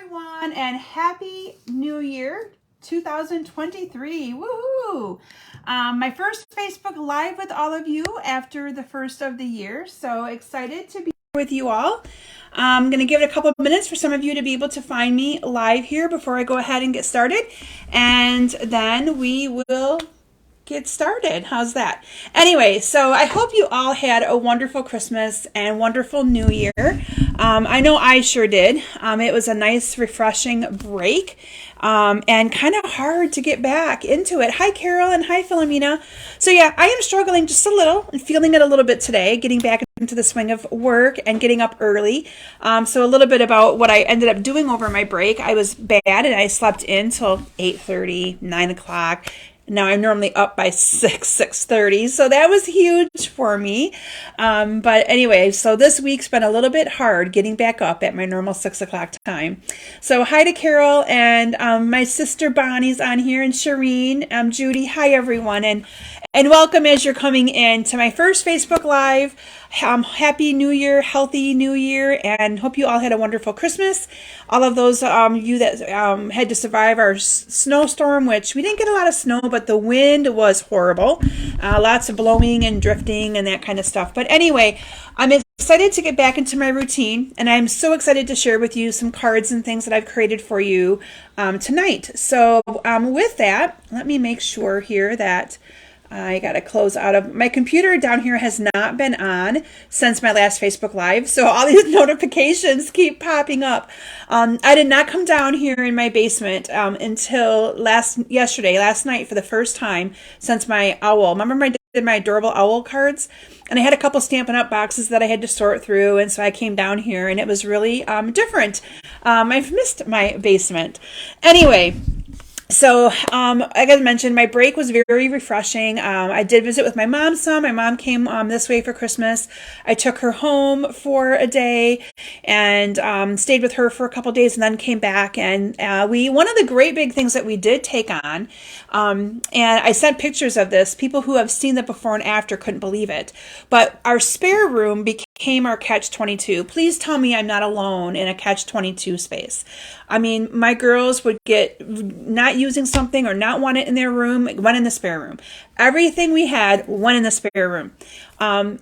everyone, and Happy New Year 2023. Woohoo! My first Facebook Live with all of you after the first of the year. So excited to be with you all. I'm going to give it a couple of minutes for some of you to be able to find me live here before I go ahead and get started. And then we will get started. How's that? Anyway, so I hope you all had a wonderful Christmas and wonderful New Year. I know I sure did. It was a nice, refreshing break and kind of hard to get back into it. Hi, Carol, and hi, Philomena. So yeah, I am struggling just a little and feeling it a little bit today, getting back into the swing of work and getting up early. So a little bit about what I ended up doing over my break. I was bad and I slept in till 8:30, 9 o'clock. Now I'm normally up by 6:30, so that was huge for me. But anyway, so this week's been a little bit hard getting back up at my normal 6 o'clock time. So hi to Carol, and my sister Bonnie's on here, and Shireen, Judy. Hi everyone, and welcome as you're coming in to my first Facebook Live. Happy New Year, healthy New Year, and hope you all had a wonderful Christmas. All of those you that had to survive our snowstorm, which we didn't get a lot of snow, but the wind was horrible. Lots of blowing and drifting and that kind of stuff. But anyway, I'm excited to get back into my routine, and I'm so excited to share with you some cards and things that I've created for you tonight. So with that, let me make sure here that I got to close out of my computer down here has not been on since my last Facebook Live. So all these notifications keep popping up. I did not come down here in my basement until last night for the first time since my owl. Remember I did my adorable owl cards, and I had a couple Stampin' Up boxes that I had to sort through, and so I came down here and it was really different. I've missed my basement. Anyway, so, like I mentioned, my break was very refreshing. I did visit with my mom some. My mom came this way for Christmas. I took her home for a day and stayed with her for a couple days and then came back. And one of the great big things that we did take on, and I sent pictures of this. People who have seen the before and after couldn't believe it. But our spare room became our catch-22. Please tell me I'm not alone in a catch-22 space. I mean, my girls would get not using something or not want it in their room, went in the spare room. Everything we had went in the spare room. And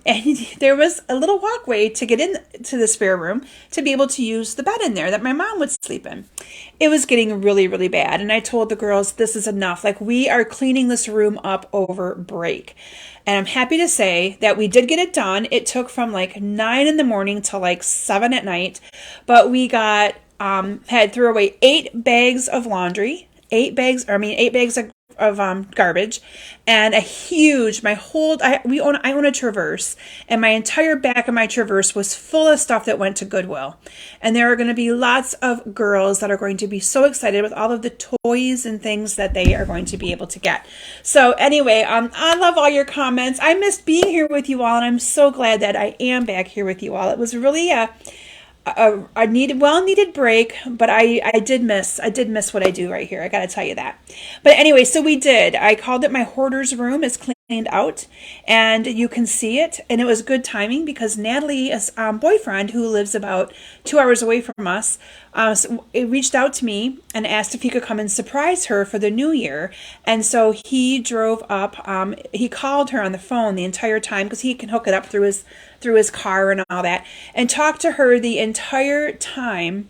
there was a little walkway to get into the spare room to be able to use the bed in there that my mom would sleep in. It was getting really, really bad. And I told the girls, this is enough. Like, we are cleaning this room up over break. And I'm happy to say that we did get it done. It took from like 9 in the morning till like 7 at night. But we got, had threw away 8 bags of laundry, 8 bags of garbage, and a huge, I own a Traverse, and my entire back of my Traverse was full of stuff that went to Goodwill. And there are going to be lots of girls that are going to be so excited with all of the toys and things that they are going to be able to get. So anyway, I love all your comments. I missed being here with you all, and I'm so glad that I am back here with you all. It was really a well-needed break, but I did miss what I do right here. I got to tell you that. But anyway, so we did. I called it my hoarder's room. It's cleaned out, and you can see it. And it was good timing because Natalie's boyfriend, who lives about 2 hours away from us, reached out to me and asked if he could come and surprise her for the new year. And so he drove up. He called her on the phone the entire time because he can hook it up through his car and all that, and talked to her the entire time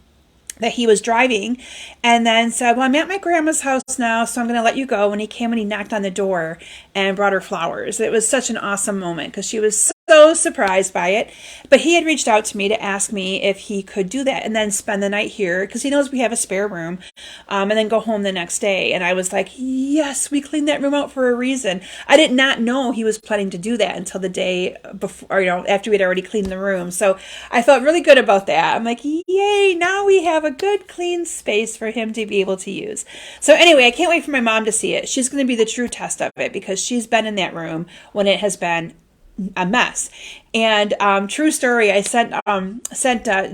that he was driving, and then said, well, I'm at my grandma's house now, so I'm going to let you go. And he came and he knocked on the door and brought her flowers. It was such an awesome moment because she was so surprised by it. But he had reached out to me to ask me if he could do that and then spend the night here because he knows we have a spare room, and then go home the next day. And I was like, yes, we cleaned that room out for a reason. I did not know he was planning to do that until the day before, after we'd already cleaned the room. So I felt really good about that. I'm like, yay, now we have a good clean space for him to be able to use. So anyway, I can't wait for my mom to see it. She's going to be the true test of it because she's been in that room when it has been a mess. And true story, I sent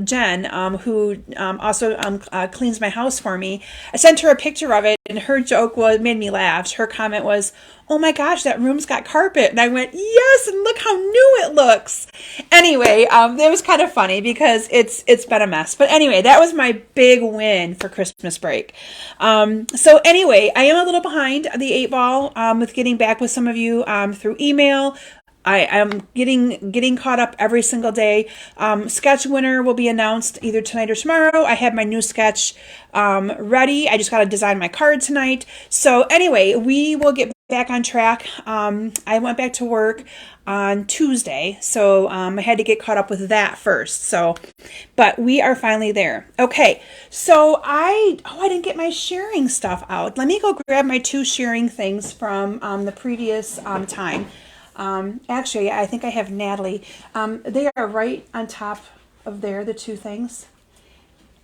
Jen, who also cleans my house for me. I sent her a picture of it, and her joke made me laugh. Her comment was, "Oh my gosh, that room's got carpet." And I went, "Yes, and look how new it looks." Anyway, it was kind of funny because it's been a mess. But anyway, that was my big win for Christmas break. So anyway, I am a little behind the 8 ball with getting back with some of you through email. I am getting caught up every single day. Sketch winner will be announced either tonight or tomorrow. I have my new sketch ready. I just got to design my card tonight. So anyway, we will get back on track. I went back to work on Tuesday, so I had to get caught up with that first. So, but we are finally there. Okay, so I didn't get my sharing stuff out. Let me go grab my 2 sharing things from the previous time. Actually, I think I have Natalie. They are right on top of there, the 2 things.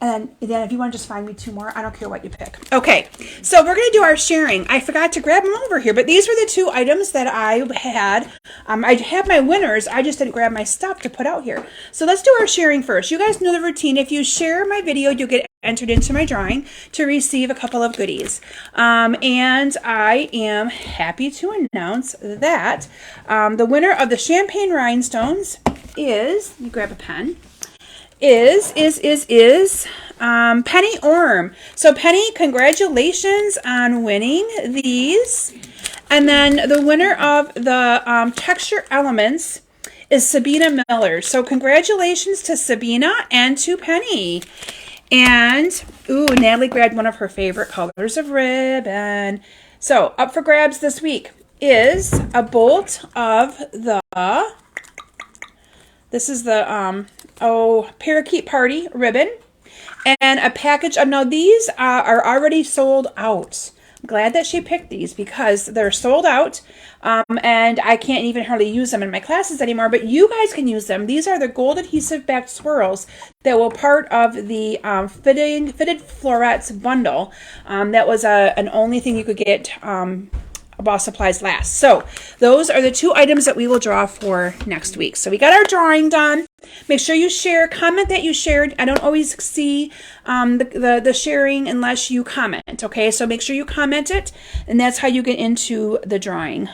And then if you want to just find me 2 more, I don't care what you pick. Okay, so we're going to do our sharing. I forgot to grab them over here, but these were the 2 items that I had. I have my winners. I just didn't grab my stuff to put out here. So let's do our sharing first. You guys know the routine. If you share my video, you'll get entered into my drawing to receive a couple of goodies. And I am happy to announce that the winner of the Champagne Rhinestones is, you grab a pen, is Penny Orm. So Penny, congratulations on winning these. And then the winner of the Texture Elements is Sabina Miller. So congratulations to Sabina and to Penny. And, ooh, Natalie grabbed one of her favorite colors of ribbon. So up for grabs this week is a bolt of the, this is the, Parakeet Party ribbon, and a package of, now these are already sold out. I'm glad that she picked these because they're sold out, and I can't even hardly use them in my classes anymore, but you guys can use them. These are the gold adhesive backed swirls that were part of the fitted florets bundle. That was an only thing you could get while supplies last. So those are the 2 items that we will draw for next week. So we got our drawing done. Make sure you share, comment that you shared. I don't always see the sharing unless you comment. Okay, so make sure you comment it, and that's how you get into the drawing.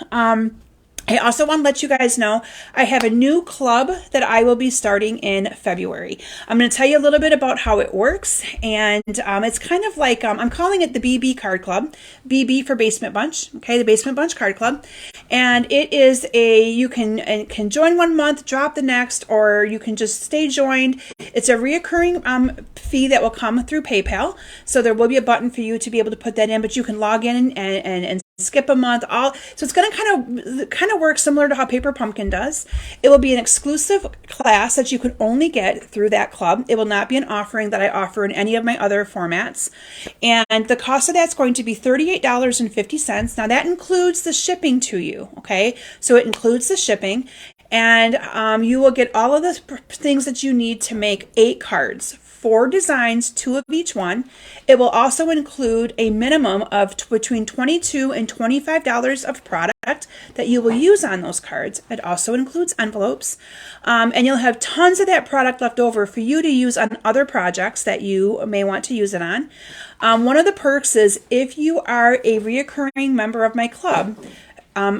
I also want to let you guys know I have a new club that I will be starting in February. I'm going to tell you a little bit about how it works, and it's kind of like, I'm calling it the BB Card Club, BB for Basement Bunch, okay, the Basement Bunch Card Club, and it is you can join 1 month, drop the next, or you can just stay joined. It's a reoccurring fee that will come through PayPal, so there will be a button for you to be able to put that in, but you can log in and skip a month. So it's going to kind of work similar to how Paper Pumpkin does. It will be an exclusive class that you can only get through that club. It will not be an offering that I offer in any of my other formats. And the cost of that's going to be $38.50. Now that includes the shipping to you. Okay, so it includes the shipping. And you will get all of the things that you need to make 8 cards, 4 designs, 2 of each one. It will also include a minimum of between $22 and $25 of product that you will use on those cards. It also includes envelopes. And you'll have tons of that product left over for you to use on other projects that you may want to use it on. One of the perks is if you are a reoccurring member of my club,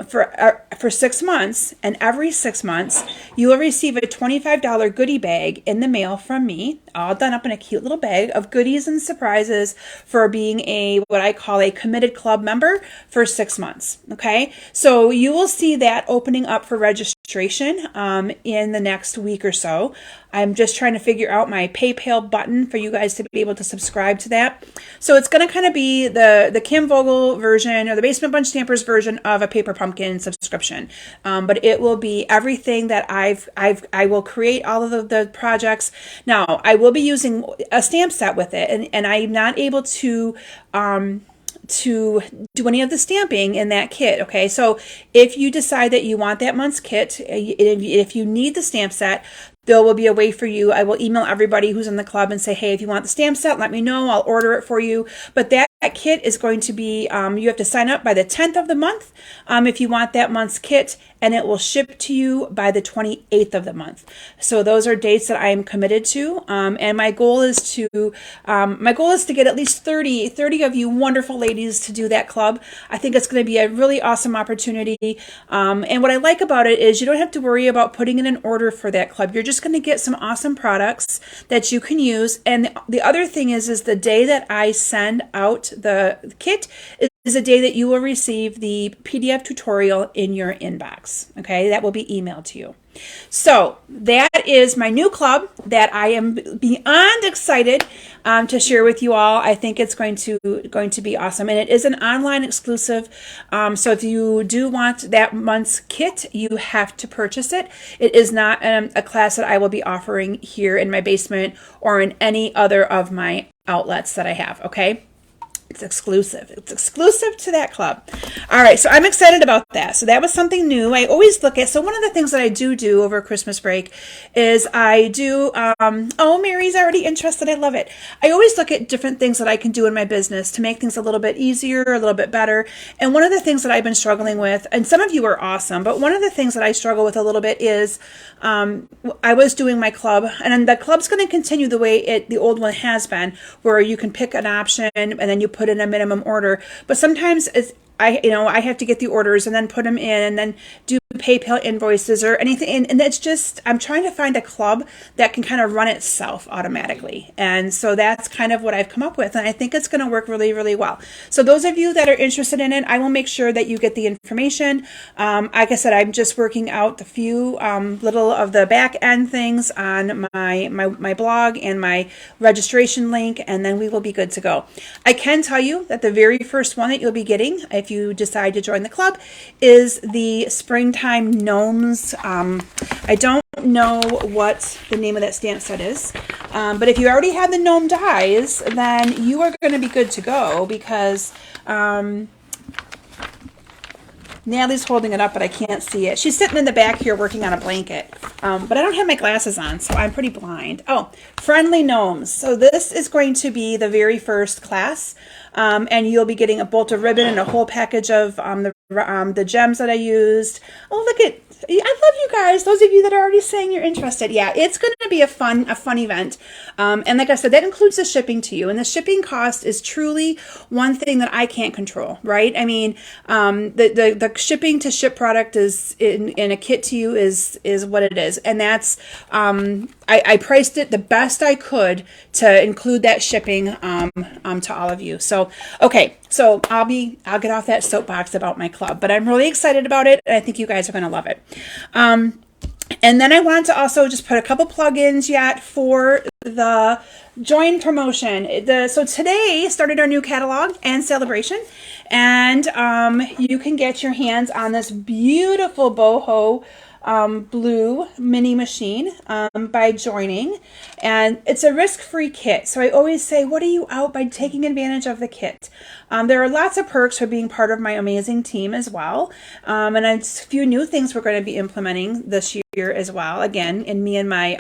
for 6 months, and every 6 months you will receive a $25 goodie bag in the mail from me, all done up in a cute little bag of goodies and surprises for being what I call a committed club member for 6 months. Okay, so you will see that opening up for registration in the next week or so. I'm just trying to figure out my PayPal button for you guys to be able to subscribe to that. So it's going to kind of be the Kim Vogel version, or the Basement Bunch Stampers version of a Paper Pumpkin subscription. But it will be everything that I will create all of the projects. Now, I will be using a stamp set with it, and I'm not able to do any of the stamping in that kit. Okay, so if you decide that you want that month's kit, if you need the stamp set, there will be a way for you. I will email everybody who's in the club and say, hey, if you want the stamp set, let me know. I'll order it for you. But that kit is going to be, you have to sign up by the 10th of the month if you want that month's kit, and it will ship to you by the 28th of the month. So those are dates that I am committed to, and my goal is to get at least 30 of you wonderful ladies to do that club. I think it's going to be a really awesome opportunity, and what I like about it is you don't have to worry about putting in an order for that club. You're just going to get some awesome products that you can use. And the other thing is the day that I send out the kit is a day that you will receive the PDF tutorial in your inbox. Okay, that will be emailed to you. So that is my new club that I am beyond excited to share with you all. I think it's going to be awesome, and it is an online exclusive. So if you do want that month's kit, you have to purchase it. It is not a class that I will be offering here in my basement or in any other of my outlets that I have. Okay. It's exclusive. It's exclusive to that club. All right, so I'm excited about that. So that was something new. I always look at, so one of the things that I do over Christmas break is I do, oh, Mary's already interested. I love it. I always look at different things that I can do in my business to make things a little bit easier, a little bit better. And one of the things that I've been struggling with, and some of you are awesome, but one of the things that I struggle with a little bit is I was doing my club, and the club's going to continue the way the old one has been, where you can pick an option and then you put in a minimum order. But sometimes I have to get the orders and then put them in and then do PayPal invoices or anything. And it's just, I'm trying to find a club that can kind of run itself automatically. And so that's kind of what I've come up with. And I think it's going to work really, really well. So those of you that are interested in it, I will make sure that you get the information. Like I said, I'm just working out the few little of the back end things on my blog and my registration link, and then we will be good to go. I can tell you that the very first one that you'll be getting, if you decide to join the club, is the Springtime Gnomes. I don't know what the name of that stamp set is, but if you already have the gnome dies, then you are going to be good to go, because Natalie's holding it up, but I can't see it. She's sitting in the back here working on a blanket, but I don't have my glasses on, so I'm pretty blind. Oh, Friendly Gnomes. So this is going to be the very first class, and you'll be getting a bolt of ribbon and a whole package of the gems that I used. Oh, look at, I love you guys. Those of you that are already saying you're interested. Yeah, it's going to be a fun event. And like I said, that includes the shipping to you. And the shipping cost is truly one thing that I can't control, right? I mean, the shipping to ship product is in a kit to you is what it is. And that's, I priced it the best I could to include that shipping to all of you. So, okay. So I'll get off that soapbox about my club, but I'm really excited about it, and I think you guys are going to love it. And then I wanted to also just put a couple plugins yet for the join promotion. So today started our new catalog and celebration, and you can get your hands on this beautiful boho blue mini machine by joining, and it's a risk-free kit. So I always say, what are you out by taking advantage of the kit? There are lots of perks for being part of my amazing team as well, and a few new things we're going to be implementing this year as well. Again, in me and my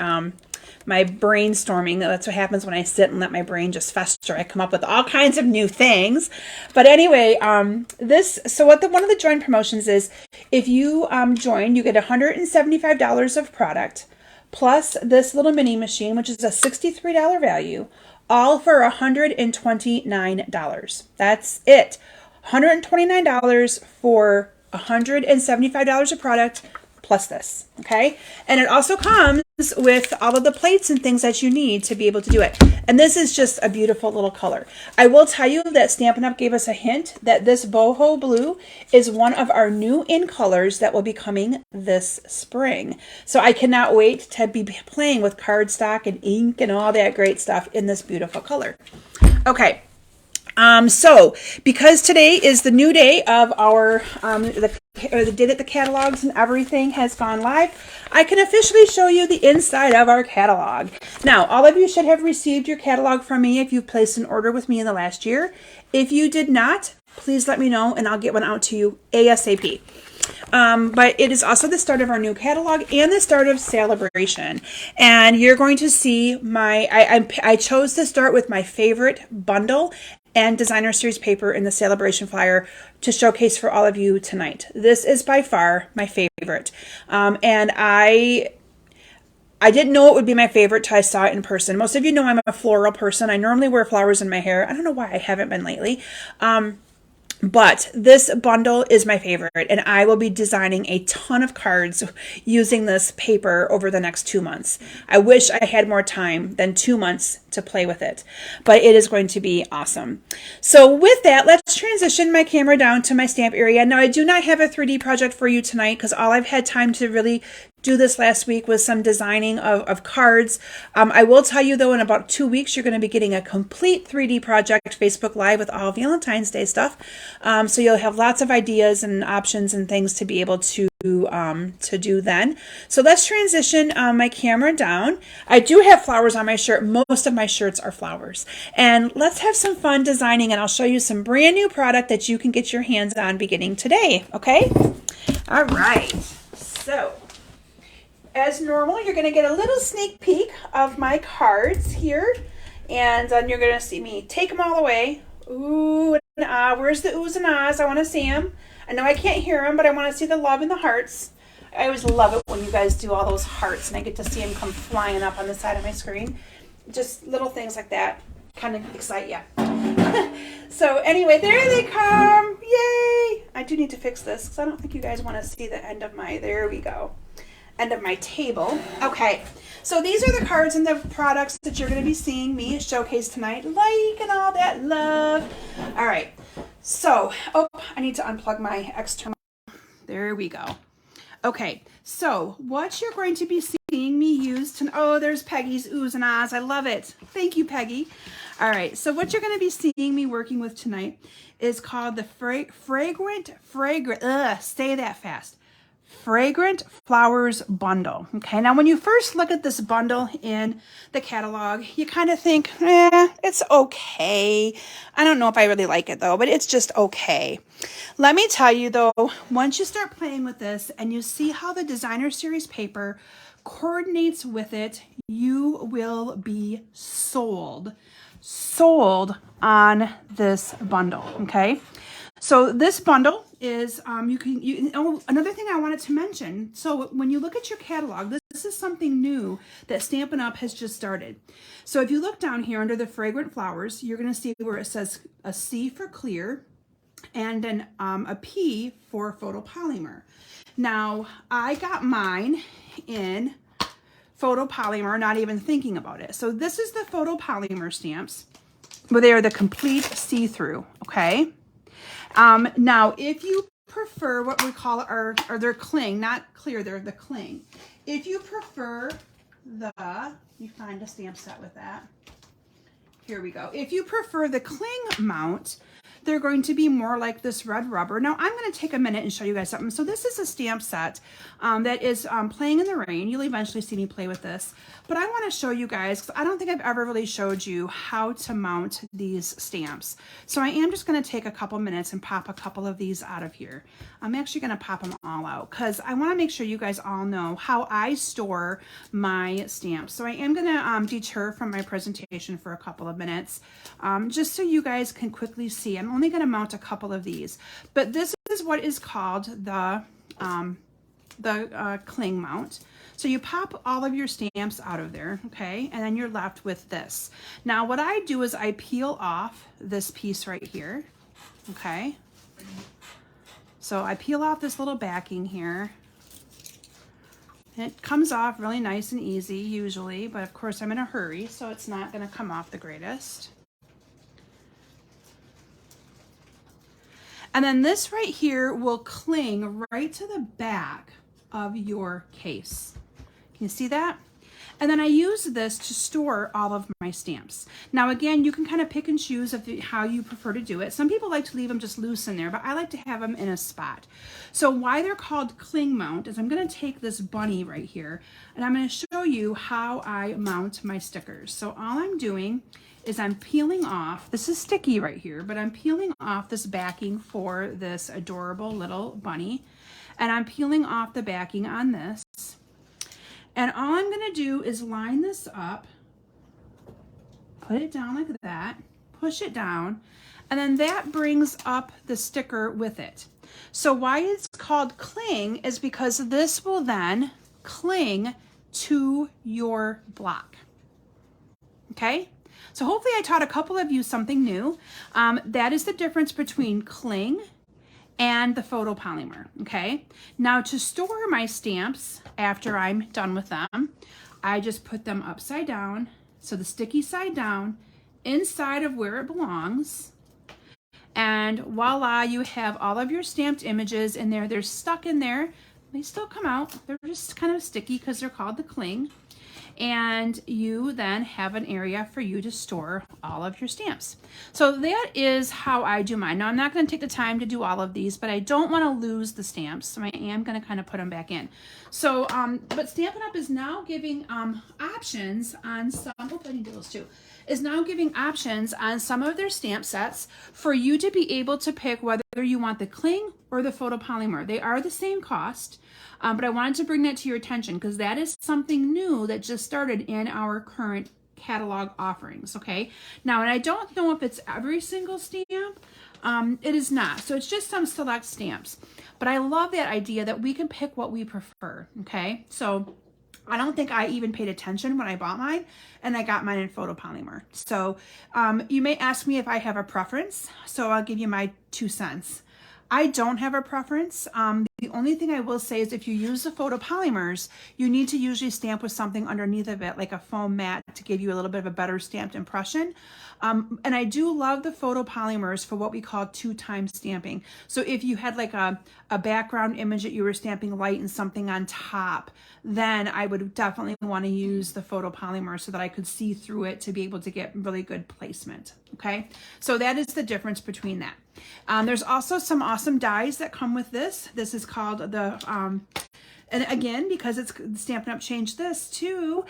my brainstorming. That's what happens when I sit and let my brain just fester. I come up with all kinds of new things. But anyway, one of the join promotions is, if you join, you get $175 of product plus this little mini machine, which is a $63 value, all for $129. That's it. $129 for $175 of product plus this, okay? And it also comes with all of the plates and things that you need to be able to do it. And this is just a beautiful little color. I will tell you that Stampin' Up! Gave us a hint that this boho blue is one of our new in colors that will be coming this spring. So I cannot wait to be playing with cardstock and ink and all that great stuff in this beautiful color. Okay. So because today is the new day of our the day that the catalogs and everything has gone live, I can officially show you the inside of our catalog. Now, all of you should have received your catalog from me if you've placed an order with me in the last year. If you did not, please let me know and I'll get one out to you ASAP. But it is also the start of our new catalog and the start of celebration. And you're going to see I chose to start with my favorite bundle. and designer series paper in the celebration flyer to showcase for all of you tonight. This is by far my favorite. And I didn't know it would be my favorite till I saw it in person. Most of you know I'm a floral person. I normally wear flowers in my hair. I don't know why I haven't been lately. But this bundle is my favorite, and I will be designing a ton of cards using this paper over the next 2 months. I wish I had more time than 2 months to play with it, but it is going to be awesome. So with that, let's transition my camera down to my stamp area. Now, I do not have a 3D project for you tonight because all I've had time to really do this last week was some designing of cards. I will tell you though, in about 2 weeks, you're going to be getting a complete 3D project Facebook Live with all Valentine's Day stuff. So you'll have lots of ideas and options and things to be able to do then. So let's transition my camera down. I do have flowers on my shirt. Most of my shirts are flowers. And let's have some fun designing, and I'll show you some brand new product that you can get your hands on beginning today. Okay? All right. So as normal, you're going to get a little sneak peek of my cards here, and then you're going to see me take them all away. Ooh and ah, where's the oohs and ahs? I want to see them. I know I can't hear them, but I want to see the love and the hearts. I always love it when you guys do all those hearts, and I get to see them come flying up on the side of my screen. Just little things like that kind of excite you. So anyway, there they come. Yay! I do need to fix this because I don't think you guys want to see the end of my, there we go, end of my table. Okay, so these are the cards and the products that you're going to be seeing me showcase tonight, like and all that love. All right, so, oh, I need to unplug my external. There we go. Okay, so what you're going to be seeing me use tonight, oh, there's Peggy's oohs and ahs. I love it. Thank you, Peggy. All right, so what you're going to be seeing me working with tonight is called the Fragrant, say that fast. Fragrant Flowers Bundle. Okay, now when you first look at this bundle in the catalog, you kind of think, it's okay. I don't know if I really like it though, but it's just okay. Let me tell you though, once you start playing with this and you see how the designer series paper coordinates with it, you will be sold on this bundle. Okay. So this bundle is, another thing I wanted to mention. So when you look at your catalog, this is something new that Stampin' Up! Has just started. So if you look down here under the fragrant flowers, you're going to see where it says a C for clear and then a P for photopolymer. Now I got mine in photopolymer, not even thinking about it. So this is the photopolymer stamps, where they are the complete see-through. Okay. Now, if you prefer what we call their cling, not clear, they're the cling. If you prefer you find a stamp set with that. Here we go. If you prefer the cling mount, they're going to be more like this red rubber. Now, I'm going to take a minute and show you guys something. So this is a stamp set that is playing in the rain. You'll eventually see me play with this. But I want to show you guys, because I don't think I've ever really showed you how to mount these stamps. So I am just going to take a couple minutes and pop a couple of these out of here. I'm actually going to pop them all out because I want to make sure you guys all know how I store my stamps. So I am going to deter from my presentation for a couple of minutes, just so you guys can quickly see. I'm only going to mount a couple of these, but this is what is called the cling mount. So you pop all of your stamps out of there, okay, and then you're left with this. Now what I do is I peel off this piece right here, okay. So I peel off this little backing here. It comes off really nice and easy usually, but of course I'm in a hurry, so it's not going to come off the greatest. And then this right here will cling right to the back of your case. Can you see that? And then I use this to store all of my stamps. Now again, you can kind of pick and choose how you prefer to do it. Some people like to leave them just loose in there, but I like to have them in a spot. So why they're called cling mount is I'm going to take this bunny right here and I'm going to show you how I mount my stickers. So all I'm doing is I'm peeling off, this is sticky right here, but I'm peeling off this backing for this adorable little bunny. And I'm peeling off the backing on this. And all I'm going to do is line this up, put it down like that, push it down, and then that brings up the sticker with it. So why it's called cling is because this will then cling to your block. Okay, so hopefully I taught a couple of you something new. That is the difference between cling and the photopolymer. Okay, now to store my stamps after I'm done with them, I just put them upside down, so the sticky side down, inside of where it belongs. And voila, you have all of your stamped images in there. They're stuck in there. They still come out. They're just kind of sticky because they're called the cling. And you then have an area for you to store all of your stamps. So that is how I do mine. Now I'm not going to take the time to do all of these, but I don't want to lose the stamps, so I am going to kind of put them back in. So, but Stampin' Up! Is now giving options on some, oh, I need those too, is now giving options on some of their stamp sets for you to be able to pick whether you want the cling or the photopolymer. They are the same cost. But I wanted to bring that to your attention because that is something new that just started in our current catalog offerings, okay? Now, and I don't know if it's every single stamp. It is not. So it's just some select stamps. But I love that idea that we can pick what we prefer, okay? So I don't think I even paid attention when I bought mine, and I got mine in photopolymer. So you may ask me if I have a preference, so I'll give you my 2 cents. I don't have a preference. The only thing I will say is if you use the photopolymers, you need to usually stamp with something underneath of it, like a foam mat, to give you a little bit of a better stamped impression. And I do love the photopolymers for what we call 2-time stamping. So if you had like a background image that you were stamping light and something on top, then I would definitely want to use the photopolymer so that I could see through it to be able to get really good placement. Okay, so that is the difference between that. There's also some awesome dies that come with this. This is called the, and again, because it's Stampin' Up! Changed this to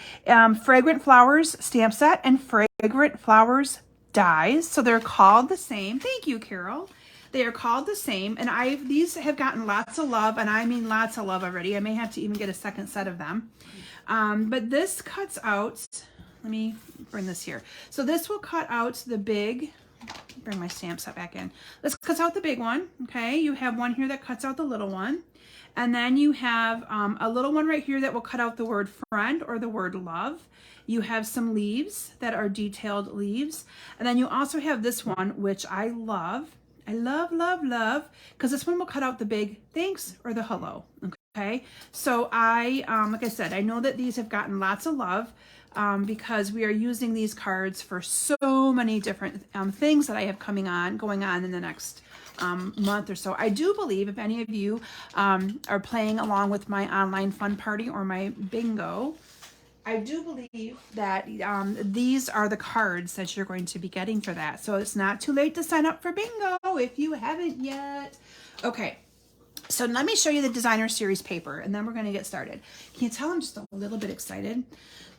Fragrant Flowers stamp set and Fragrant Flowers dies. So they're called the same. Thank you, Carol. They are called the same, and these have gotten lots of love, and I mean lots of love already. I may have to even get a second set of them. But this cuts out, let me bring this here. So this will cut out the big, bring my stamp set back in. This cuts out the big one, okay? You have one here that cuts out the little one. And then you have a little one right here that will cut out the word friend or the word love. You have some leaves that are detailed leaves. And then you also have this one, which I love. I love, love, love, because this one will cut out the big thanks or the hello, okay? So like I said, I know that these have gotten lots of love because we are using these cards for so many different things that I have going on in the next month or so. I do believe if any of you are playing along with my online fun party or my bingo, I do believe that these are the cards that you're going to be getting for that. So it's not too late to sign up for bingo if you haven't yet. Okay, so let me show you the designer series paper and then we're going to get started. Can you tell I'm just a little bit excited?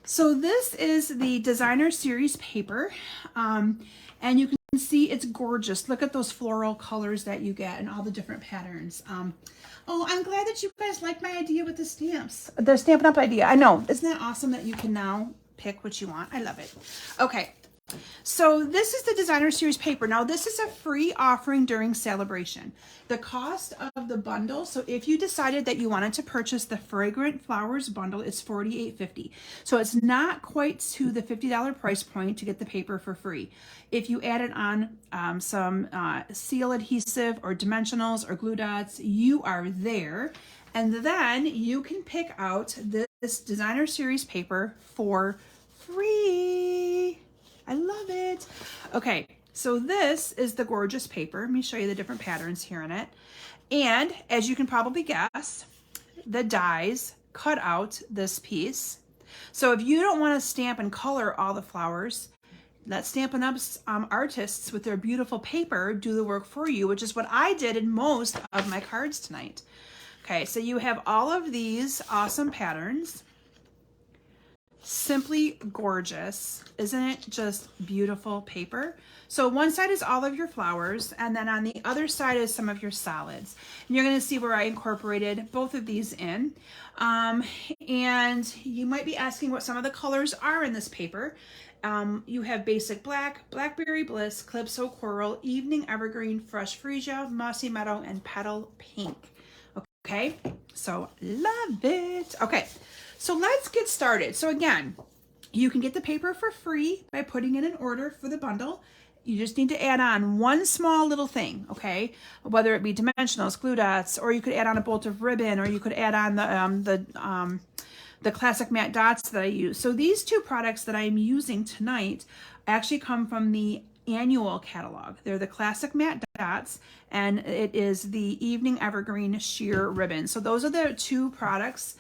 So this is the designer series paper, and you can see it's gorgeous. Look at those floral colors that you get and all the different patterns. Oh, I'm glad that you guys like my idea with the stamps. The Stampin' Up! Idea. I know. Isn't that awesome that you can now pick what you want? I love it. Okay. So this is the designer series paper. Now this is a free offering during celebration. The cost of the bundle, so if you decided that you wanted to purchase the Fragrant Flowers bundle, it's $48.50. So it's not quite to the $50 price point to get the paper for free. If you added on some seal adhesive or dimensionals or glue dots, you are there. And then you can pick out this designer series paper for free. I love it. Okay, so this is the gorgeous paper. Let me show you the different patterns here in it. And as you can probably guess, the dies cut out this piece. So if you don't want to stamp and color all the flowers, let Stampin' Up's artists with their beautiful paper do the work for you, which is what I did in most of my cards tonight. Okay, so you have all of these awesome patterns. Simply gorgeous. Isn't it just beautiful paper? So one side is all of your flowers, and then on the other side is some of your solids. And you're going to see where I incorporated both of these in. And you might be asking what some of the colors are in this paper. You have Basic Black, Blackberry Bliss, Calypso Coral, Evening Evergreen, Fresh Freesia, Mossy Meadow, and Petal Pink. Okay, so love it. Okay, so let's get started. So again, you can get the paper for free by putting in an order for the bundle. You just need to add on one small little thing, okay? Whether it be dimensionals, glue dots, or you could add on a bolt of ribbon, or you could add on the classic matte dots that I use. So these two products that I'm using tonight actually come from the annual catalog. They're the classic matte dots, and it is the Evening Evergreen sheer ribbon. So those are the two products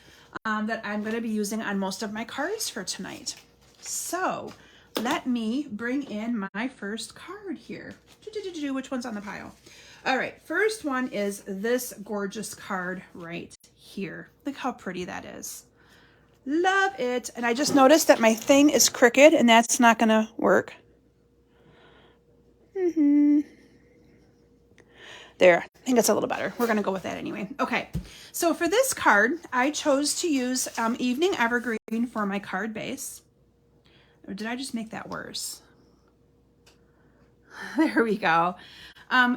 that I'm going to be using on most of my cards for tonight. So let me bring in my first card here. Which one's on the pile? All right, first one is this gorgeous card right here. Look how pretty that is. Love it. And I just noticed that my thing is crooked, and that's not going to work. There, I think it's a little better. We're going to go with that anyway. Okay, so for this card, I chose to use Evening Evergreen for my card base. Or did I just make that worse? There we go.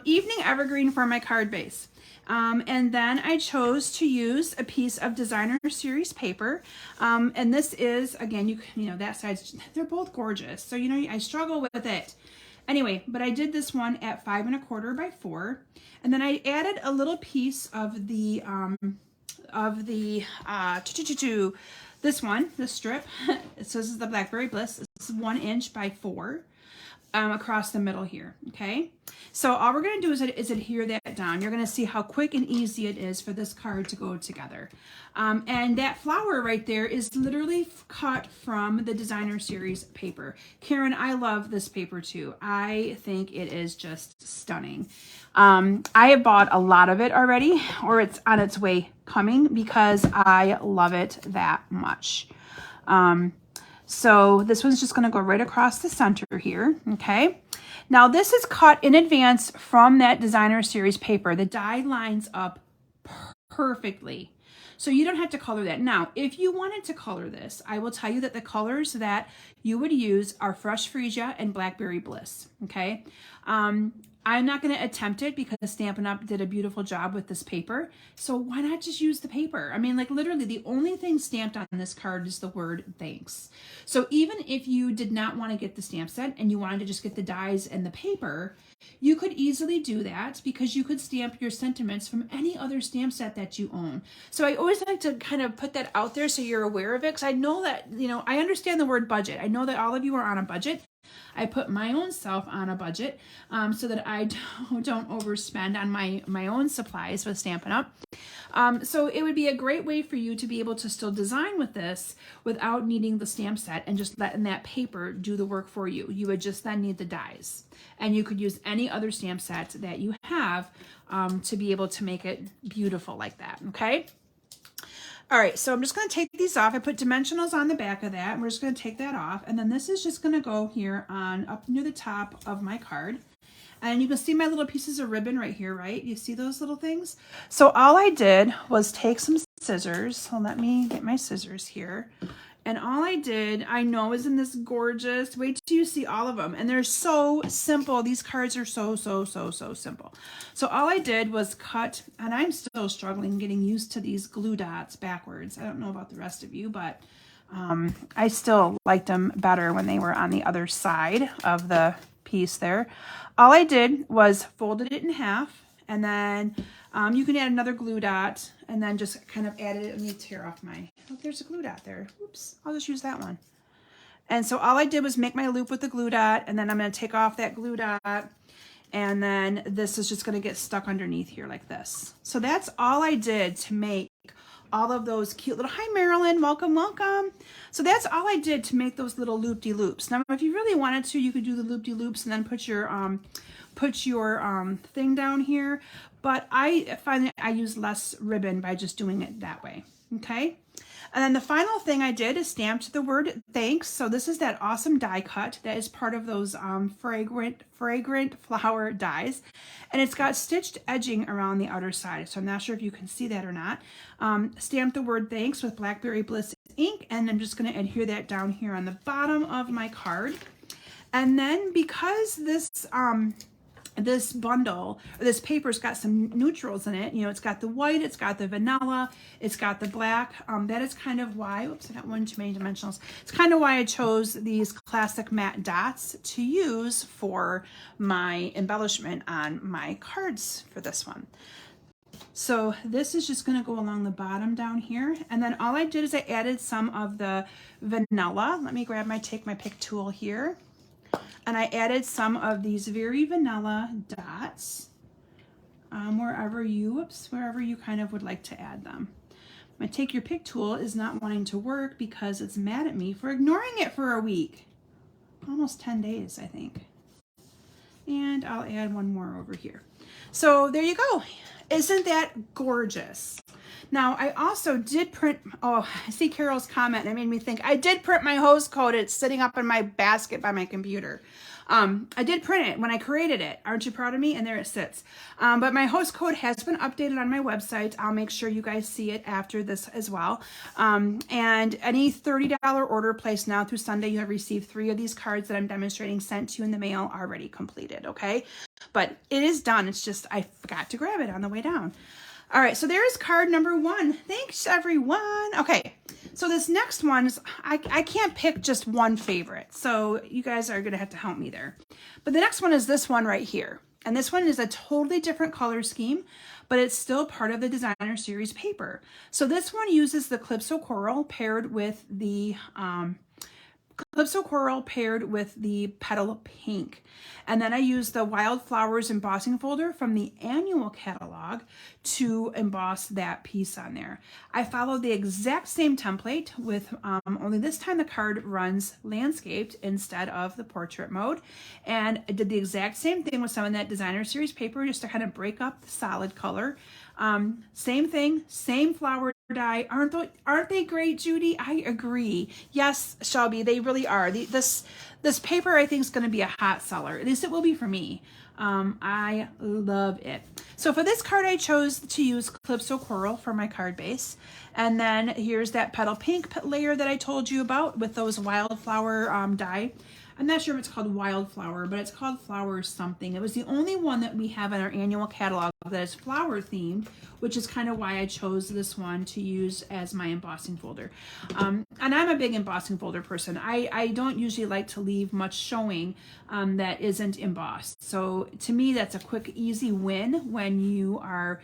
Evening Evergreen for my card base. And then I chose to use a piece of Designer Series paper. And this is, again, you know, that side's, they're both gorgeous. So, you know, I struggle with it. Anyway, but I did this one at 5 1/4 by 4. And then I added a little piece of the this one, the strip. So this is the Blackberry Bliss. It's 1 inch by 4 across the middle here. Okay. So all we're going to do is adhere that down. You're going to see how quick and easy it is for this card to go together. And that flower right there is literally cut from the Designer Series paper. Karen, I love this paper too. I think it is just stunning. I have bought a lot of it already, or it's on its way coming, because I love it that much. So this one's just going to go right across the center here. Okay. Now this is cut in advance from that Designer Series paper. The die lines up perfectly. So you don't have to color that. Now, if you wanted to color this, I will tell you that the colors that you would use are Fresh Freesia and Blackberry Bliss. Okay. I'm not going to attempt it because Stampin' Up! Did a beautiful job with this paper. So why not just use the paper? I mean, like literally the only thing stamped on this card is the word thanks. So even if you did not want to get the stamp set and you wanted to just get the dies and the paper, you could easily do that because you could stamp your sentiments from any other stamp set that you own. So I always like to kind of put that out there so you're aware of it, because I know that, you know, I understand the word budget. I know that all of you are on a budget. I put my own self on a budget so that I don't overspend on my own supplies with Stampin' Up. So it would be a great way for you to be able to still design with this without needing the stamp set and just letting that paper do the work for you. You would just then need the dies. And you could use any other stamp set that you have to be able to make it beautiful like that, okay? All right, so I'm just going to take these off. I put dimensionals on the back of that, and we're just going to take that off. And then this is just going to go here on up near the top of my card. And you can see my little pieces of ribbon right here, right? You see those little things? So all I did was take some scissors. So let me get my scissors here. And all I did, I know, isn't this gorgeous? Wait till you see all of them. And they're so simple. These cards are so simple. So all I did was cut, and I'm still struggling getting used to these glue dots backwards. I don't know about the rest of you, but I still liked them better when they were on the other side of the piece there. All I did was folded it in half, and then you can add another glue dot, and then just kind of added it. Let me tear off my, oh, there's a glue dot there. Oops, I'll just use that one. And so all I did was make my loop with the glue dot, and then I'm going to take off that glue dot, and then this is just going to get stuck underneath here like this. So that's all I did to make all of those cute little, hi Marilyn, welcome, welcome. So that's all I did to make those little loop-de-loops. Now, if you really wanted to, you could do the loop-de-loops and then put your thing down here. But I find that I use less ribbon by just doing it that way, okay? And then the final thing I did is stamped the word thanks. So this is that awesome die cut that is part of those fragrant flower dies. And it's got stitched edging around the outer side. So I'm not sure if you can see that or not. Stamped the word thanks with Blackberry Bliss ink and I'm just going to adhere that down here on the bottom of my card. And then because this bundle, or this paper's got some neutrals in it, you know, it's got the white, it's got the vanilla, it's got the black. That is kind of why, oops, I got one too many dimensionals. It's kind of why I chose these classic matte dots to use for my embellishment on my cards for this one. So this is just going to go along the bottom down here. And then all I did is I added some of the vanilla. Let me take my pick tool here. And I added some of these very vanilla dots wherever you kind of would like to add them. My take your pick tool is not wanting to work because it's mad at me for ignoring it for a week. Almost 10 days, I think. And I'll add one more over here. So there you go. Isn't that gorgeous? Now, I also did print, oh, I see Carol's comment and it made me think, I did print my hose code. It's sitting up in my basket by my computer. I did print it when I created it. Aren't you proud of me? And there it sits. But my host code has been updated on my website. I'll make sure you guys see it after this as well. And any $30 order placed now through Sunday, you have received 3 of these cards that I'm demonstrating sent to you in the mail already completed, okay? But it is done. It's just I forgot to grab it on the way down. All right, so there's card number 1. Thanks, everyone. Okay, so this next one is, I can't pick just one favorite, so you guys are going to have to help me there. But the next one is this one right here. And this one is a totally different color scheme, but it's still part of the designer series paper. So this one uses the Calypso Coral paired with the Petal Pink. And then I used the Wildflowers embossing folder from the annual catalog to emboss that piece on there. I followed the exact same template with only this time the card runs landscaped instead of the portrait mode. And I did the exact same thing with some of that designer series paper just to kind of break up the solid color. Same thing, same flower dye. Aren't they great, Judy? I agree. Yes, Shelby, they really are. This paper I think is going to be a hot seller. At least it will be for me. I love it. So for this card, I chose to use Calypso Coral for my card base. And then here's that Petal Pink layer that I told you about with those wildflower dye. I'm not sure if it's called Wildflower, but it's called Flower something. It was the only one that we have in our annual catalog that is flower themed, which is kind of why I chose this one to use as my embossing folder. And I'm a big embossing folder person. I don't usually like to leave much showing that isn't embossed. So to me, that's a quick, easy win when you are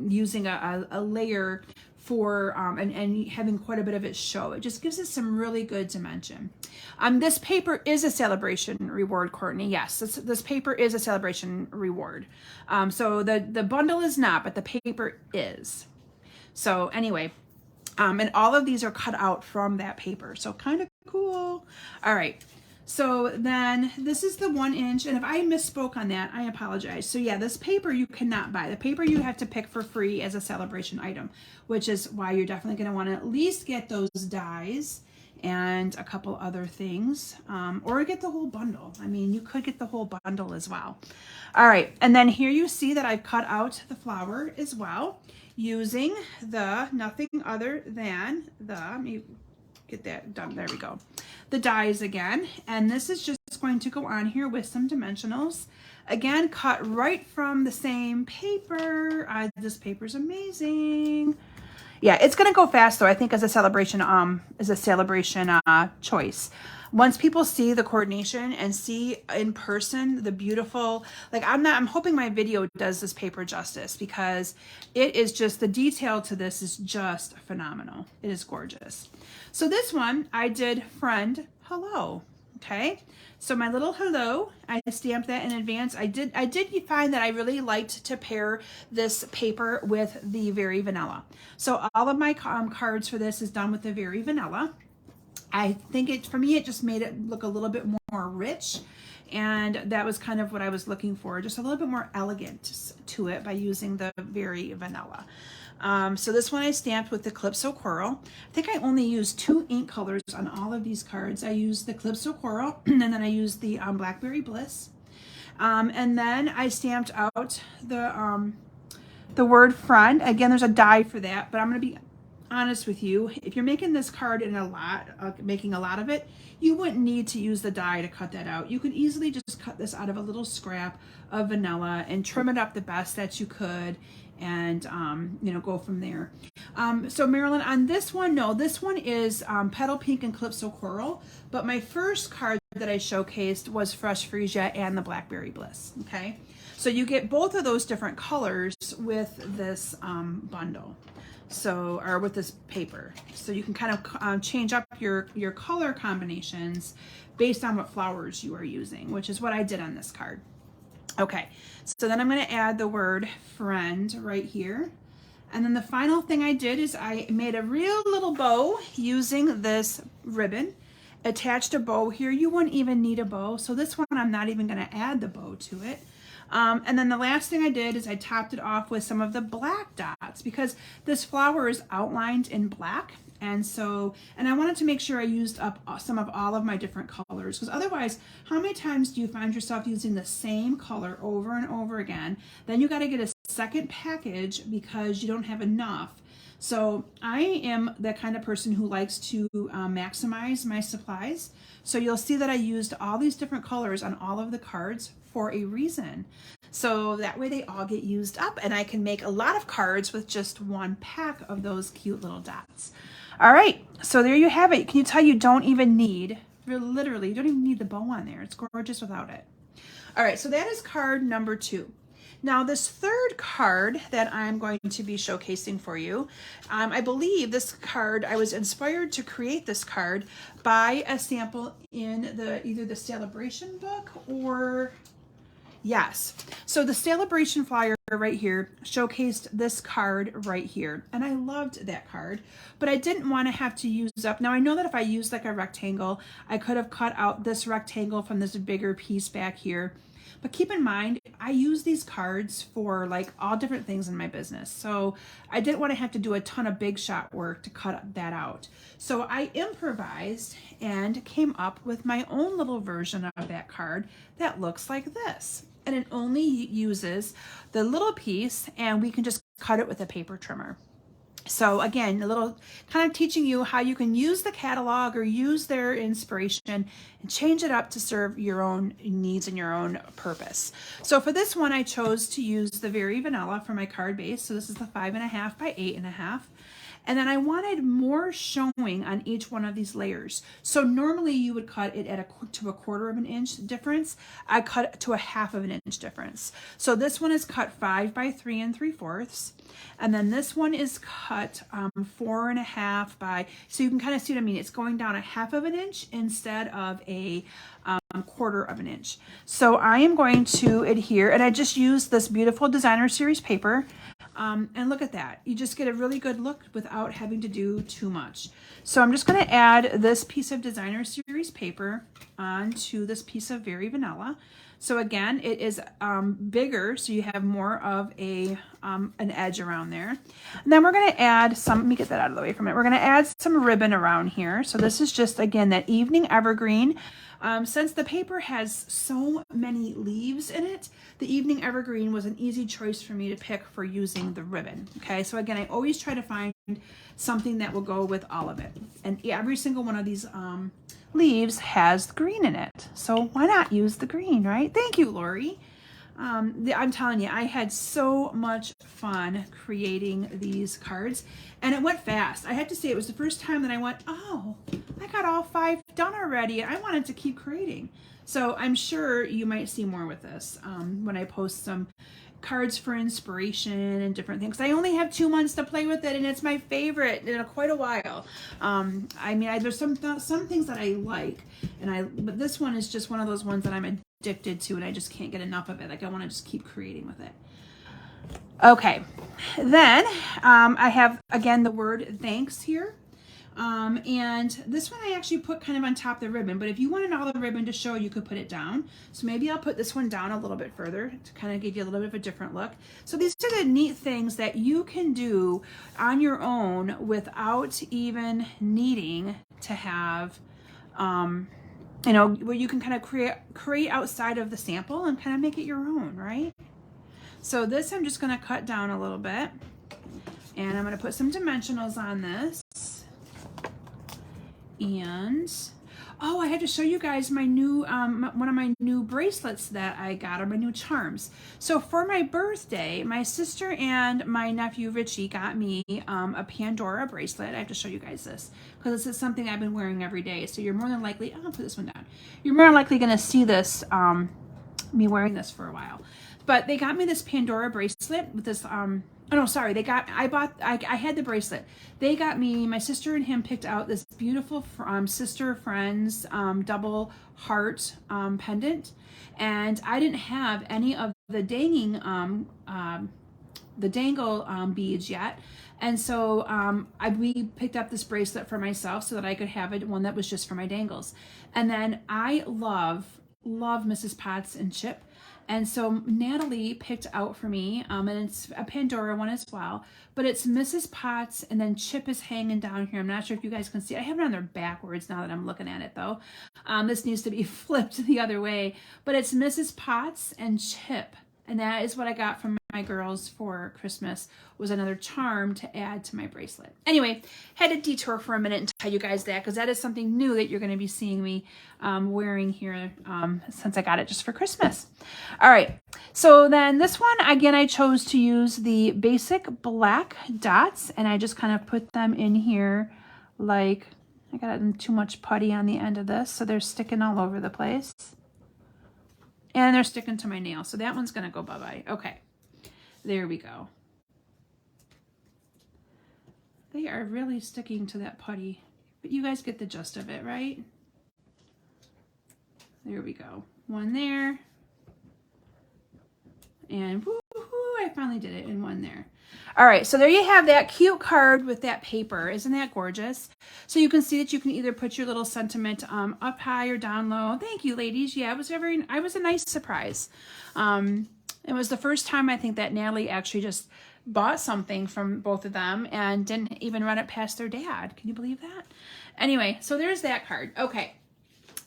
using a layer for and having quite a bit of it show. It just gives it some really good dimension. This paper is a celebration reward, Courtney. Yes, this paper is a celebration reward. So the bundle is not, but the paper is. So anyway, and all of these are cut out from that paper. So kind of cool. All right. So then this is the 1 inch, and if I misspoke on that, I apologize. So yeah, this paper you cannot buy. The paper you have to pick for free as a celebration item, which is why you're definitely going to want to at least get those dies and a couple other things, or get the whole bundle. I mean, you could get the whole bundle as well. All right, and then here you see that I've cut out the flower as well using the nothing other than the, let me get that done, there we go, the dies again. And this is just going to go on here with some dimensionals. Again, cut right from the same paper. This paper's amazing. Yeah, it's gonna go fast though, I think, as a celebration choice. Once people see the coordination and see in person the beautiful, like I'm hoping my video does this paper justice, because it is just, the detail to this is just phenomenal. It is gorgeous. So this one I did friend hello. Okay, so my little hello, I stamped that in advance. I did find that I really liked to pair this paper with the Very Vanilla. So all of my cards for this is done with the Very Vanilla. I think for me, it just made it look a little bit more rich. And that was kind of what I was looking for, just a little bit more elegant to it by using the Very Vanilla. So this one I stamped with the Calypso Coral. I think I only used 2 ink colors on all of these cards. I used the Calypso Coral, and then I used the Blackberry Bliss. And then I stamped out the word friend. Again, there's a die for that, but I'm going to be honest with you, if you're making this card in a lot, making a lot of it, you wouldn't need to use the die to cut that out. You could easily just cut this out of a little scrap of vanilla and trim it up the best that you could, and you know, go from there. So Marilyn, on this one, no, this one is Petal Pink and Calypso Coral, but my first card that I showcased was Fresh Freesia and the Blackberry Bliss. Okay, so you get both of those different colors with this bundle, so, or with this paper. So you can kind of change up your color combinations based on what flowers you are using, which is what I did on this card. Okay, so then I'm going to add the word friend right here. And then the final thing I did is I made a real little bow using this ribbon, attached a bow here. You wouldn't even need a bow. So this one, I'm not even going to add the bow to it. And then the last thing I did is I topped it off with some of the black dots, because this flower is outlined in black. And so, and I wanted to make sure I used up some of all of my different colors, because otherwise, how many times do you find yourself using the same color over and over again? Then you got to get a second package because you don't have enough. So I am the kind of person who likes to maximize my supplies. So you'll see that I used all these different colors on all of the cards for a reason. So that way they all get used up and I can make a lot of cards with just one pack of those cute little dots. All right, so there you have it. Can you tell you don't even need, literally, you don't even need the bow on there. It's gorgeous without it. All right, so that is card number 2. Now this third card that I'm going to be showcasing for you, I believe this card, I was inspired to create this card by a sample in either the Celebration book or, yes. So the Celebration flyer right here showcased this card right here. And I loved that card, but I didn't want to have to use up. Now I know that if I used like a rectangle, I could have cut out this rectangle from this bigger piece back here. But keep in mind, I use these cards for like all different things in my business. So I didn't want to have to do a ton of big shot work to cut that out. So I improvised and came up with my own little version of that card that looks like this. And it only uses the little piece, and we can just cut it with a paper trimmer. So again, a little kind of teaching you how you can use the catalog or use their inspiration and change it up to serve your own needs and your own purpose. So for this one, I chose to use the Very Vanilla for my card base. So this is the 5.5 by 8.5. And then I wanted more showing on each one of these layers. So normally you would cut it at to a 1/4 of an inch difference. I cut it to a 1/2 of an inch difference. So this one is cut 5 by 3 3/4. And then this one is cut 4.5 by, so you can kind of see what I mean. It's going down a 1/2 of an inch instead of a 1/4 of an inch. So I am going to adhere, and I just used this beautiful Designer Series paper. And look at that. You just get a really good look without having to do too much. So I'm just going to add this piece of Designer Series paper onto this piece of Very Vanilla. So again, it is bigger, so you have more of an edge around there. And then we're going to add some, let me get that out of the way for a minute. We're going to add some ribbon around here. So this is just, again, that Evening Evergreen. Since the paper has so many leaves in it, the Evening Evergreen was an easy choice for me to pick for using the ribbon. Okay, so again, I always try to find something that will go with all of it. And every single one of these leaves has green in it. So why not use the green, right? Thank you, Lori. I'm telling you, I had so much fun creating these cards, and it went fast. I had to say, it was the first time that I went, oh, I got all 5 done already. I wanted to keep creating. So I'm sure you might see more with this when I post some cards for inspiration and different things. I only have 2 months to play with it, and it's my favorite in quite a while. I mean, there's some things that I like, but this one is just one of those ones that I'm addicted to, and I just can't get enough of it. Like, I want to just keep creating with it. Okay, then I have again the word thanks here. And this one I actually put kind of on top of the ribbon, but if you wanted all the ribbon to show, you could put it down. So maybe I'll put this one down a little bit further to kind of give you a little bit of a different look. So these are the neat things that you can do on your own without even needing to have, you know, where you can kind of create outside of the sample and kind of make it your own, right? So this I'm just going to cut down a little bit. And I'm going to put some dimensionals on this. And oh, I had to show you guys my new one of my new bracelets that I got, or my new charms. So for my birthday, my sister and my nephew Richie got me a Pandora bracelet. I have to show you guys this because this is something I've been wearing every day. So you're more than likely, I'll put this one down. You're more than likely going to see this, me wearing this for a while. But they got me this Pandora bracelet with this, oh no, sorry, I had the bracelet. They got me, my sister and him picked out this beautiful sister friends double heart pendant. And I didn't have any of the dangling beads yet. And so we picked up this bracelet for myself so that I could have one that was just for my dangles. And then I love Mrs. Potts and Chip. And so Natalie picked out for me, and it's a Pandora one as well, but it's Mrs. Potts, and then Chip is hanging down here. I'm not sure if you guys can see it. I have it on there backwards now that I'm looking at it though. This needs to be flipped the other way, but it's Mrs. Potts and Chip. And that is what I got from my girls for Christmas, was another charm to add to my bracelet. Anyway, had to detour for a minute and tell you guys that, because that is something new that you're going to be seeing me wearing here since I got it just for Christmas. All right, so then this one, again, I chose to use the basic black dots, and I just kind of put them in here like, I got too much putty on the end of this, so they're sticking all over the place. And they're sticking to my nail. So that one's going to go bye-bye. Okay. There we go. They are really sticking to that putty. But you guys get the gist of it, right? There we go. One there. And woo-hoo, I finally did it in one there. All right, so there you have that cute card with that paper. Isn't that gorgeous? So you can see that you can either put your little sentiment up high or down low. Thank you, ladies. Yeah, it was a nice surprise. It was the first time I think that Natalie actually just bought something from both of them and didn't even run it past their dad. Can you believe that? Anyway, so there's that card. Okay,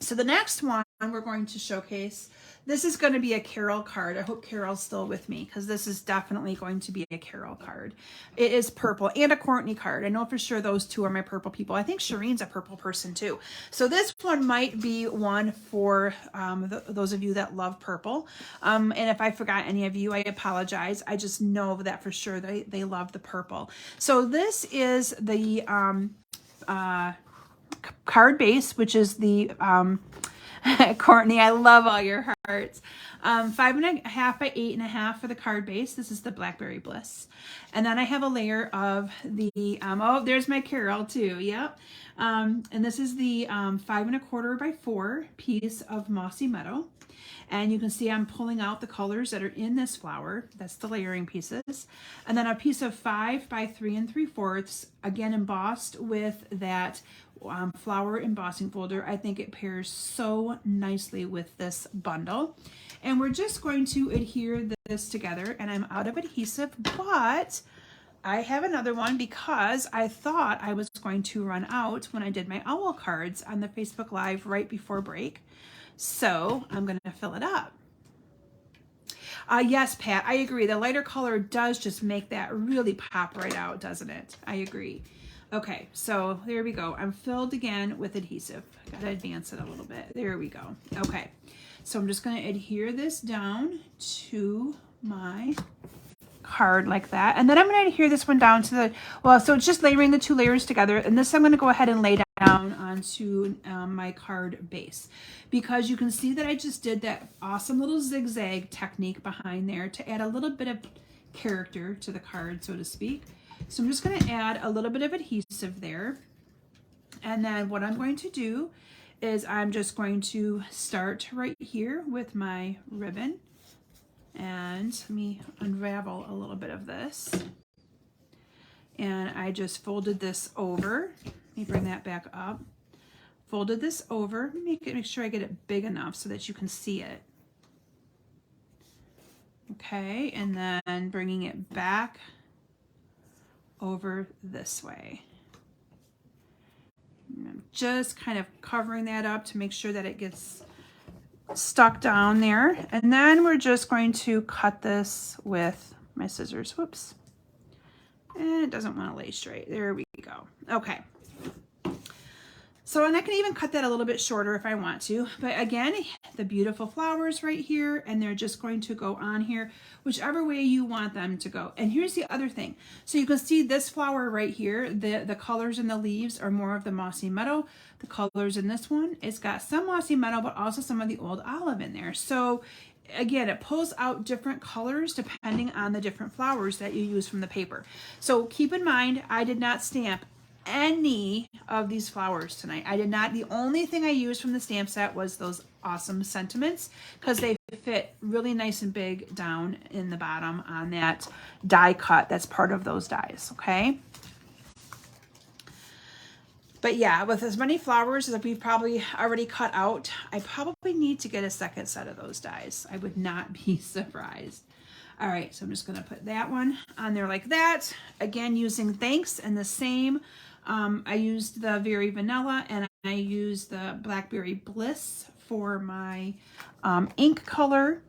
so the next one we're going to showcase, this is going to be a Carol card. I hope Carol's still with me, because this is definitely going to be a Carol card. It is purple, and a Courtney card. I know for sure those two are my purple people. I think Shireen's a purple person too. So this one might be one for those of you that love purple. And if I forgot any of you, I apologize. I just know that for sure they love the purple. So this is the card base, which is the Courtney, I love all your hearts. 5.5 by 8.5 for the card base. This is the Blackberry Bliss. And then I have a layer of the, oh, there's my Carol too. Yep. And this is the 5.25 by 4 piece of Mossy Meadow. And you can see I'm pulling out the colors that are in this flower. That's the layering pieces. And then a piece of 5 by 3 3/4, again embossed with that flower embossing folder. I think it pairs so nicely with this bundle. And we're just going to adhere this together, and I'm out of adhesive, but I have another one because I thought I was going to run out when I did my owl cards on the Facebook Live right before break. So I'm going to fill it up. Yes, Pat, I agree. The lighter color does just make that really pop right out, doesn't it? I agree. Okay, so there we go. I'm filled again with adhesive. Gotta advance it a little bit. There we go. Okay, so I'm just gonna adhere this down to my card like that. And then I'm gonna adhere this one down to the, well, so it's just layering the two layers together. And this I'm gonna go ahead and lay down onto my card base, because you can see that I just did that awesome little zigzag technique behind there to add a little bit of character to the card, so to speak. So I'm just going to add a little bit of adhesive there. And then what I'm going to do is I'm just going to start right here with my ribbon. And let me unravel a little bit of this. And I just folded this over. Let me bring that back up. Folded this over. Let me make sure I get it big enough so that you can see it. Okay, and then bringing it back over this way. I'm just kind of covering that up to make sure that it gets stuck down there. And then we're just going to cut this with my scissors. Whoops. And it doesn't want to lay straight. There we go. Okay. So, and I can even cut that a little bit shorter if I want to. But again, the beautiful flowers right here, and they're just going to go on here, whichever way you want them to go. And here's the other thing. So you can see this flower right here, the colors in the leaves are more of the mossy meadow. The colors in this one, it's got some mossy meadow, but also some of the old olive in there. So again, it pulls out different colors depending on the different flowers that you use from the paper. So keep in mind, I did not stamp any of these flowers tonight. I did not. The only thing I used from the stamp set was those awesome sentiments, because they fit really nice and big down in the bottom on that die cut that's part of those dies. Okay. But yeah, with as many flowers as we've probably already cut out, I probably need to get a second set of those dies. I would not be surprised. All right, so I'm just gonna put that one on there like that. Again, using Thanks and the same. I used the Very Vanilla, and I used the Blackberry Bliss for my ink color.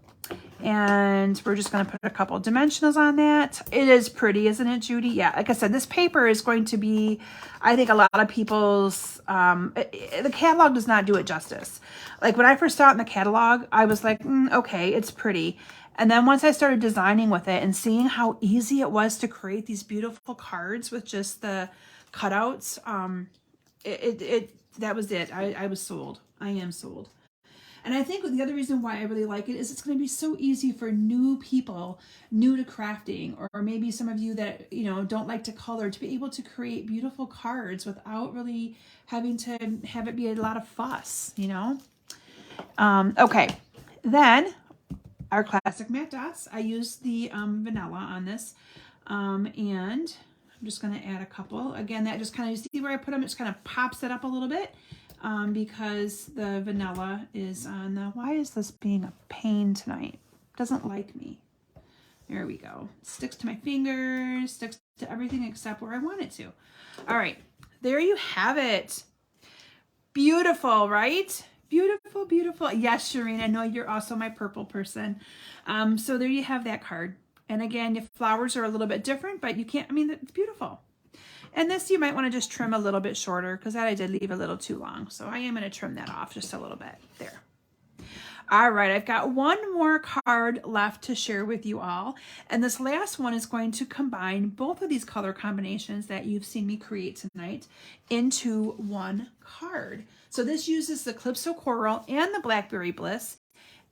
And we're just going to put a couple dimensionals on that. It is pretty, isn't it, Judy? Yeah, like I said, this paper is going to be, I think a lot of people's, the catalog does not do it justice. Like when I first saw it in the catalog, I was like, okay, it's pretty. And then once I started designing with it and seeing how easy it was to create these beautiful cards with just the cutouts, that was it. I was sold. I am sold. And I think the other reason why I really like it is it's going to be so easy for new people, new to crafting, or maybe some of you that, you know, don't like to color, to be able to create beautiful cards without really having to have it be a lot of fuss, you know? Okay, then our classic matte dots. I used the vanilla on this, and I'm just going to add a couple. Again, that just kind of, you see where I put them, it just kind of pops it up a little bit. Because the vanilla is on the, why is this being a pain tonight? Doesn't like me. There we go. Sticks to my fingers, sticks to everything except where I want it to. All right, there you have it. Beautiful, right? Beautiful, beautiful. Yes, Shireen, I know you're also my purple person. So there you have that card. And again, your flowers are a little bit different, but you can't, I mean, it's beautiful. And this you might want to just trim a little bit shorter, because that I did leave a little too long. So I am going to trim that off just a little bit there. All right, I've got one more card left to share with you all. And this last one is going to combine both of these color combinations that you've seen me create tonight into one card. So this uses the Calypso Coral and the Blackberry Bliss.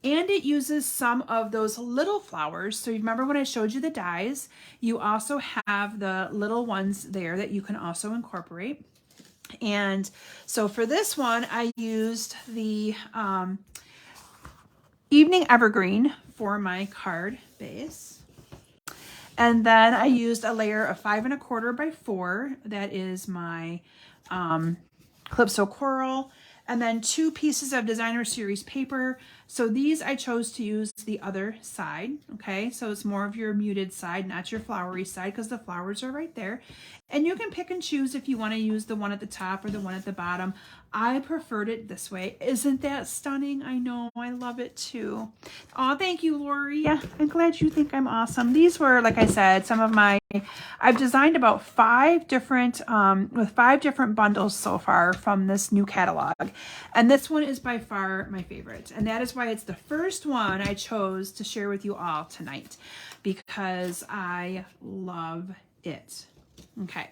And it uses some of those little flowers. So you remember when I showed you the dies, you also have the little ones there that you can also incorporate. And so for this one, I used the Evening Evergreen for my card base. And then I used a layer of 5 1/4 by 4. That is my Calypso Coral. And then 2 pieces of Designer Series paper. So these I chose to use the other side, okay? So it's more of your muted side, not your flowery side, because the flowers are right there. And you can pick and choose if you want to use the one at the top or the one at the bottom. I preferred it this way. Isn't that stunning? I know, I love it too. Oh, thank you, Lori. Yeah, I'm glad you think I'm awesome. These were, like I said, some of my, I've designed about 5 different, with 5 different bundles so far from this new catalog. And this one is by far my favorite. And that is why it's the first one I chose to share with you all tonight, because I love it. Okay,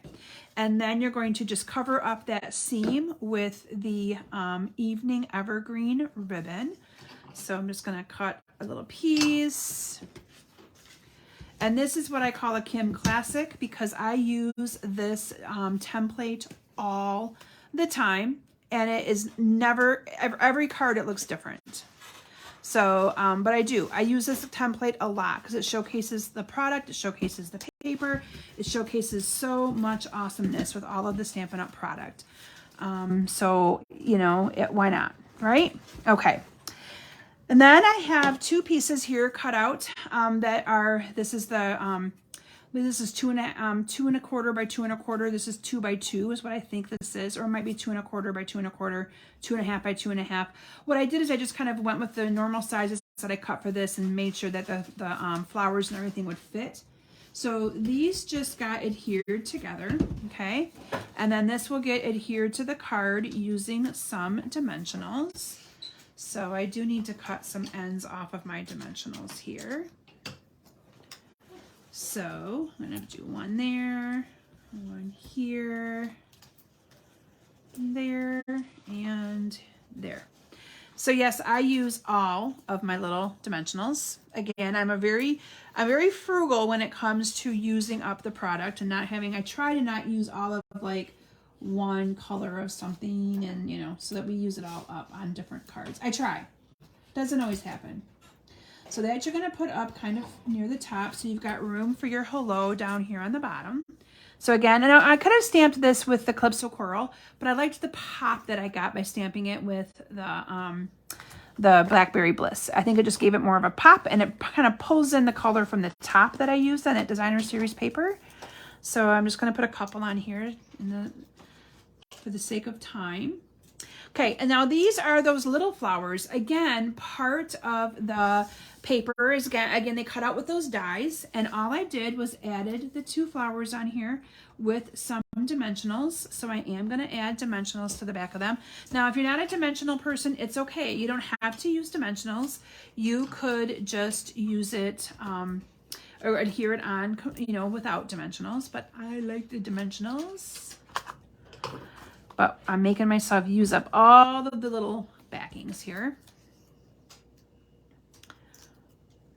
and then you're going to just cover up that seam with the Evening Evergreen ribbon. So I'm just going to cut a little piece. And this is what I call a Kim Classic, because I use this template all the time, and it is never, every card it looks different. So, but I use this template a lot because it showcases the product, it showcases the paper, it showcases so much awesomeness with all of the Stampin' Up! Product. So, you know, why not, right? Okay. And then I have 2 pieces here cut out that are, this is the, this is 2 1/4 by 2 1/4. This is 2 by 2 is what I think this is, or it might be 2 1/4 by 2 1/4, 2 1/2 by 2 1/2. What I did is I just kind of went with the normal sizes that I cut for this and made sure that the flowers and everything would fit. So these just got adhered together, okay? And then this will get adhered to the card using some dimensionals. So I do need to cut some ends off of my dimensionals here. So I'm gonna do one there, one here, there, and there. So yes, I use all of my little dimensionals. Again, I'm very frugal when it comes to using up the product and not having, I try to not use all of like one color of something, and you know, so that we use it all up on different cards. I try. Doesn't always happen. So that you're gonna put up kind of near the top, so you've got room for your hello down here on the bottom. So again, and I could have stamped this with the Calypso Coral, but I liked the pop that I got by stamping it with the Blackberry Bliss. I think it just gave it more of a pop, and it kind of pulls in the color from the top that I used on that Designer Series paper. So I'm just gonna put a couple on here for the sake of time. Okay, and now these are those little flowers. Again, part of the paper is, again, they cut out with those dies, and all I did was added the 2 flowers on here with some dimensionals. So I am gonna add dimensionals to the back of them. Now, if you're not a dimensional person, it's okay. You don't have to use dimensionals. You could just use it, or adhere it on, you know, without dimensionals, but I like the dimensionals. But I'm making myself use up all of the little backings here.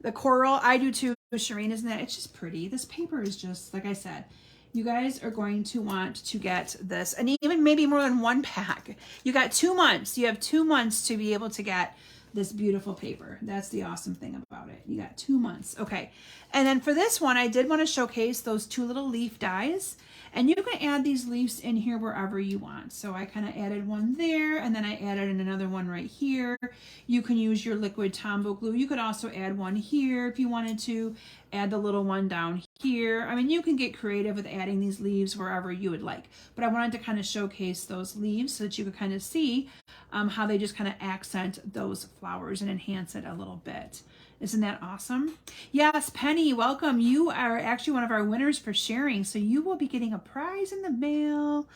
The coral, I do too, Shireen, isn't it? It's just pretty. This paper is just, like I said, you guys are going to want to get this, and even maybe more than 1 pack. You got 2 months. You have 2 months to be able to get this beautiful paper. That's the awesome thing about it. You got 2 months. Okay. And then for this one, I did want to showcase those 2 little leaf dies. And you can add these leaves in here wherever you want. So I kind of added one there, and then I added another one right here. You can use your liquid Tombow glue. You could also add one here if you wanted to. Add the little one down here. I mean, you can get creative with adding these leaves wherever you would like. But I wanted to kind of showcase those leaves so that you could kind of see how they just kind of accent those flowers and enhance it a little bit. Isn't that awesome? Yes, Penny, welcome. You are actually one of our winners for sharing, so you will be getting a prize in the mail.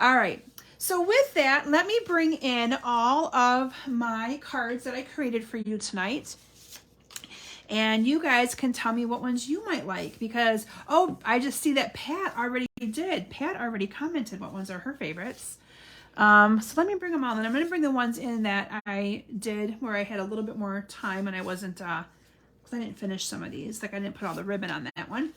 All right, so with that, let me bring in all of my cards that I created for you tonight. And you guys can tell me what ones you might like, because, oh, I just see that Pat already did. Pat already commented what ones are her favorites. So let me bring them all in. I'm going to bring the ones in that I did where I had a little bit more time and I wasn't, because I didn't finish some of these. Like I didn't put all the ribbon on that one.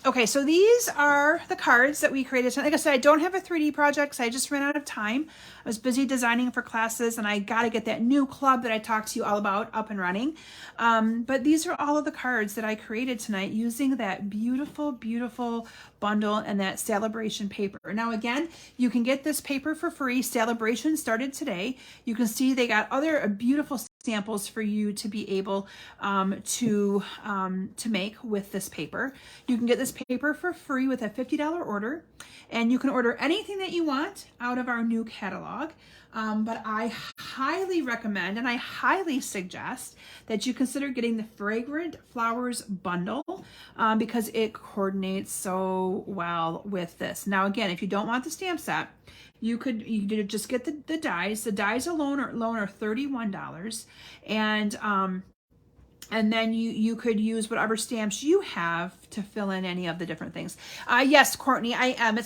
Okay, so these are the cards that we created. Like I said, I don't have a 3D project, so I just ran out of time. I was busy designing for classes, and I got to get that new club that I talked to you all about up and running. But these are all of the cards that I created tonight using that beautiful, beautiful bundle and that Celebration paper. Now, again, you can get this paper for free. Celebration started today. You can see they got other beautiful samples for you to be able to make with this paper. You can get this paper for free with a $50 order, and you can order anything that you want out of our new catalog. But I highly recommend and I highly suggest that you consider getting the Fragrant Flowers bundle because it coordinates so well with this. Now, again, if you don't want the stamp set, you could just get the dies. The dies alone are $31, and then you could use whatever stamps you have to fill in any of the different things. Yes, Courtney, I am.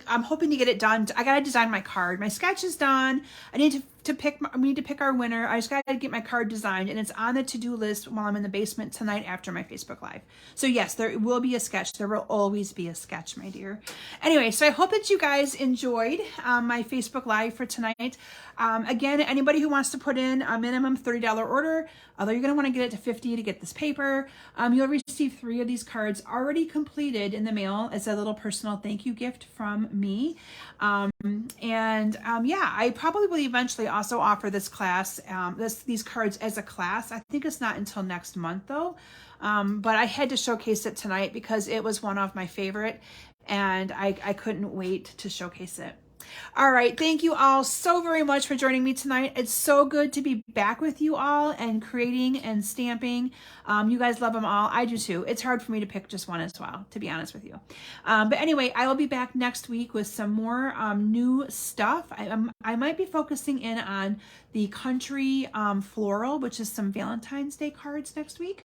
I'm hoping to get it done. I gotta design my card. My sketch is done. I need to pick our winner. I just gotta get my card designed, and it's on the to-do list while I'm in the basement tonight after my Facebook Live. So yes, there will be a sketch. There will always be a sketch, my dear. Anyway, so I hope that you guys enjoyed my Facebook Live for tonight. Again, anybody who wants to put in a minimum $30 order, although you're gonna want to get it to $50 to get this paper, you'll receive 3 of these cards already completed in the mail as a little personal thank you gift from me. Yeah, I probably will eventually also offer this class, these cards as a class. I think it's not until next month though, but I had to showcase it tonight because it was one of my favorite, and I couldn't wait to showcase it. All right. Thank you all so very much for joining me tonight. It's so good to be back with you all and creating and stamping. You guys love them all. I do too. It's hard for me to pick just one as well, to be honest with you. But anyway, I will be back next week with some more new stuff. I might be focusing in on the country floral, which is some Valentine's Day cards next week.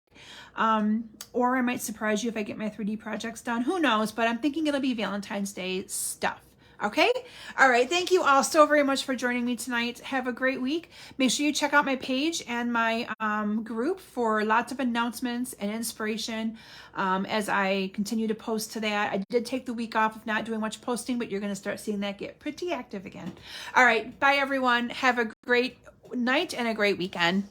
Or I might surprise you if I get my 3D projects done. Who knows? But I'm thinking it'll be Valentine's Day stuff. Okay? All right. Thank you all so very much for joining me tonight. Have a great week. Make sure you check out my page and my group for lots of announcements and inspiration as I continue to post to that. I did take the week off of not doing much posting, but you're going to start seeing that get pretty active again. All right. Bye, everyone. Have a great night and a great weekend.